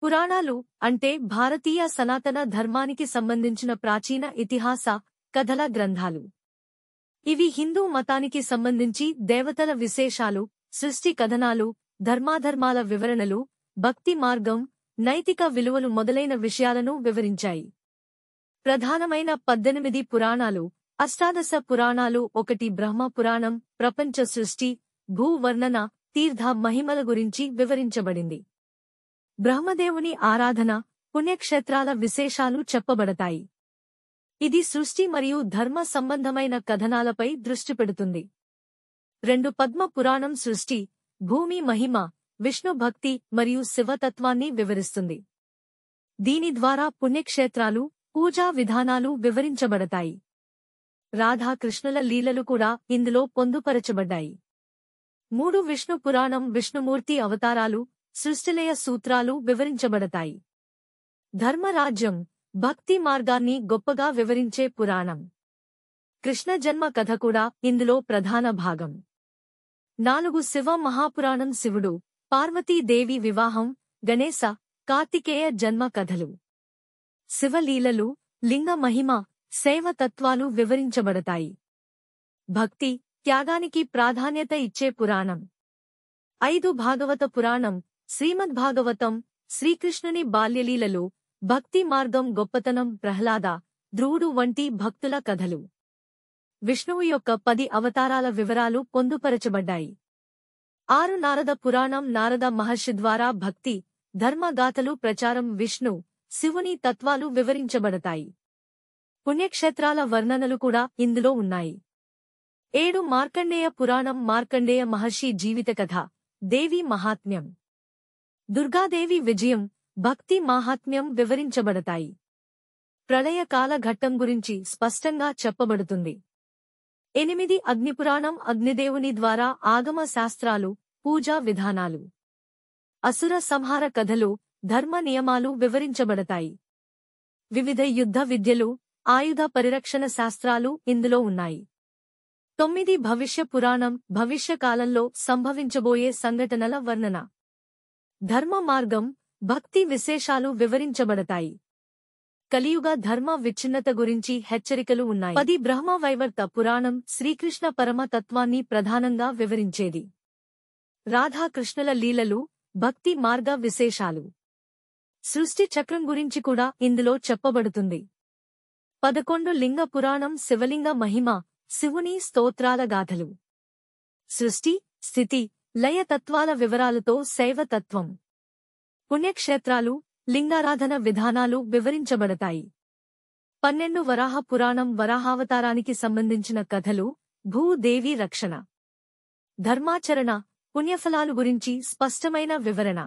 పురాణాలు అంటే భారతీయ సనాతన ధర్మానికి సంబంధించిన ప్రాచీన ఇతిహాస కథల గ్రంథాలు. ఇవి హిందూ మతానికి సంబంధించి దేవతల విశేషాలు, సృష్టి కథనాలు, ధర్మాధర్మాల వివరణలు, భక్తి మార్గం, నైతిక విలువలు మొదలైన విషయాలను వివరించాయి. ప్రధానమైన 18 పురాణాలు, అష్టాదశ పురాణాలు. 1 బ్రహ్మ పురాణం ప్రపంచ సృష్టి, భూ వర్ణన, తీర్థ మహిమల గురించి వివరించబడింది. బ్రహ్మదేవుని ఆరాధన, పుణ్యక్షేత్రాల విశేషాలు చెప్పబడతాయి. ఇది సృష్టి మరియు ధర్మ సంబంధమైన కథనాలపై దృష్టి పెడుతుంది. 2 పద్మ పురాణం సృష్టి, భూమి మహిమ, విష్ణు భక్తి మరియు శివతత్వాన్ని వివరిస్తుంది. దీని ద్వారా పుణ్యక్షేత్రాలు, పూజా విధానాలు వివరించబడతాయి. రాధాకృష్ణుల లీలలు కూడా ఇందులో పొందుపరచబడ్డాయి. 3 విష్ణు పురాణం విష్ణుమూర్తి అవతారాలు, సృష్టిలయ సూత్రాలు వివరించబడతాయి. ధర్మరాజ్యం, భక్తి మార్గాన్ని గొప్పగా వివరించే పురాణం. కృష్ణ జన్మ కథ కూడా ఇందులో ప్రధాన భాగం. 4 శివ మహాపురాణం శివుడు, పార్వతీదేవి వివాహం, గణేశ, కార్తికేయ జన్మ కథలు. శివలీలలు, లింగ మహిమ, శైవ తత్వాలు వివరించబడతాయి. భక్తి, త్యాగానికి ప్రాధాన్యత ఇచ్చే పురాణం. 5 భాగవత పురాణం, శ్రీమద్భాగవతం, శ్రీకృష్ణుని బాల్యలీలలు, భక్తి మార్గం గొప్పతనం, ప్రహ్లాద, ధ్రువుడు వంటి భక్తుల కథలు. విష్ణువు యొక్క 10 అవతారాల వివరాలు పొందుపరచబడ్డాయి. 6 నారద పురాణం నారద మహర్షి ద్వారా భక్తి, ధర్మగాథలు ప్రచారం, విష్ణు, శివుని తత్వాలు వివరించబడతాయి. పుణ్యక్షేత్రాల వర్ణనలు కూడా ఇందులో ఉన్నాయి. 7 మార్కండేయ పురాణం మార్కండేయ మహర్షి జీవితకథ, దేవి మహాత్మ్యం, దుర్గాదేవి విజయం, భక్తి మాహాత్మ్యం వివరించబడతాయి. ప్రళయకాల ఘట్టం గురించి స్పష్టంగా చెప్పబడుతుంది. 8 అగ్నిపురాణం అగ్నిదేవుని ద్వారా ఆగమ శాస్త్రాలు, పూజా విధానాలు, అసుర సంహార కథలు, ధర్మ నియమాలు వివరించబడతాయి. వివిధ యుద్ధ విద్యలు, ఆయుధ పరిరక్షణ శాస్త్రాలు ఇందులో ఉన్నాయి. 9 భవిష్య పురాణం భవిష్యకాలంలో సంభవించబోయే సంఘటనల వర్ణన, ధర్మ మార్గం, భక్తి విశేషాలు వివరించబడతాయి. కలియుగ ధర్మ విచ్ఛిన్నత గురించి హెచ్చరికలు ఉన్నాయి. 10 బ్రహ్మ వైవర్త పురాణం శ్రీకృష్ణ పరమ తత్వాన్ని ప్రధానంగా వివరించేది. రాధాకృష్ణుల లీలలు, భక్తి మార్గ విశేషాలు, సృష్టి చక్రం గురించి కూడా ఇందులో చెప్పబడుతుంది. 11 లింగ పురాణం శివలింగ మహిమ, శివుని స్తోత్రాల గాథలు, సృష్టి, స్థితి, లయ తత్వాల వివరాలతో శైవతత్వం, పుణ్యక్షేత్రాలు, లింగారాధన విధానాలు వివరించబడతాయి. 12 వరాహ పురాణం వరాహావతారానికి సంబంధించిన కథలు, భూదేవి రక్షణ, ధర్మాచరణ, పుణ్యఫలాలు గురించి స్పష్టమైన వివరణ,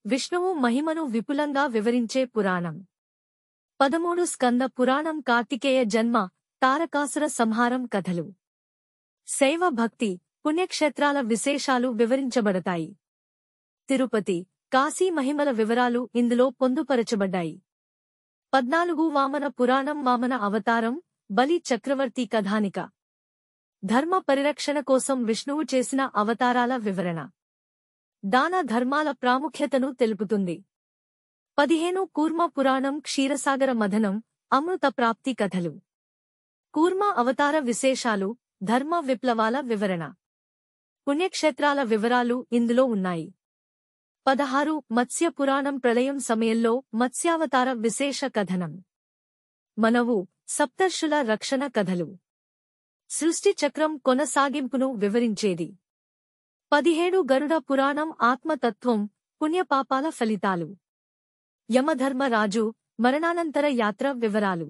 విష్ణువు మహిమను విపులంగా వివరించే పురాణం. 13 స్కంద పురాణం కార్తికేయ జన్మ, తారకాసుర సంహారం కథలు, శైవ భక్తి, పుణ్యక్షేత్రాల విశేషాలు వివరించబడతాయి. తిరుపతి, కాశీ మహిమల వివరాలు ఇందులో పొందుపరచబడ్డాయి. 14 వామన పురాణం వామన అవతారం, బలి చక్రవర్తి కథానిక, ధర్మ పరిరక్షణ కోసం విష్ణువు చేసిన అవతారాల వివరణ, దాన ధర్మాల ప్రాముఖ్యతను తెలుపుతుంది. 15 కూర్మ పురాణం క్షీరసాగర మథనం, అమృత ప్రాప్తి కథలు, కూర్మ అవతార విశేషాలు, ధర్మ విప్లవాల వివరణ, పుణ్యక్షేత్రాల వివరాలు ఇందులో ఉన్నాయి. 16 మత్స్య పురాణం ప్రళయం సమయంలో మత్స్యావతార విశేష కథనం, మనవు, సప్తర్షుల రక్షణ కథలు, సృష్టి చక్రం కొనసాగింపును వివరించేది. 17 గరుడ పురాణం ఆత్మతత్వం, పుణ్యపాపాల ఫలితాలు, యమధర్మరాజు, మరణానంతర యాత్ర వివరాలు,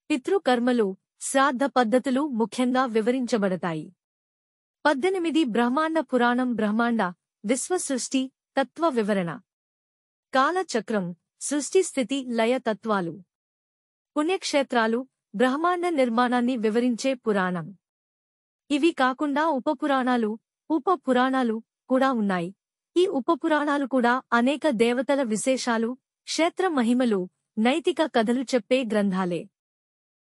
పితృకర్మలు, శ్రాద్ధ పద్ధతులు ముఖ్యంగా వివరించబడతాయి. 18 బ్రహ్మాండ పురాణం బ్రహ్మాండ, విశ్వసృష్టి, తత్వ వివరణ, కాలచక్రం, సృష్టి స్థితి లయ తత్వాలు, పుణ్యక్షేత్రాలు, బ్రహ్మాండ నిర్మాణాన్ని వివరించే పురాణం. ఇవి కాకుండా ఉపపురాణాలు కూడా ఉన్నాయి. ఈ ఉపపురాణాలు కూడా అనేక దేవతల విశేషాలు, క్షేత్ర మహిమలు, నైతిక కథలు చెప్పే గ్రంథాలే.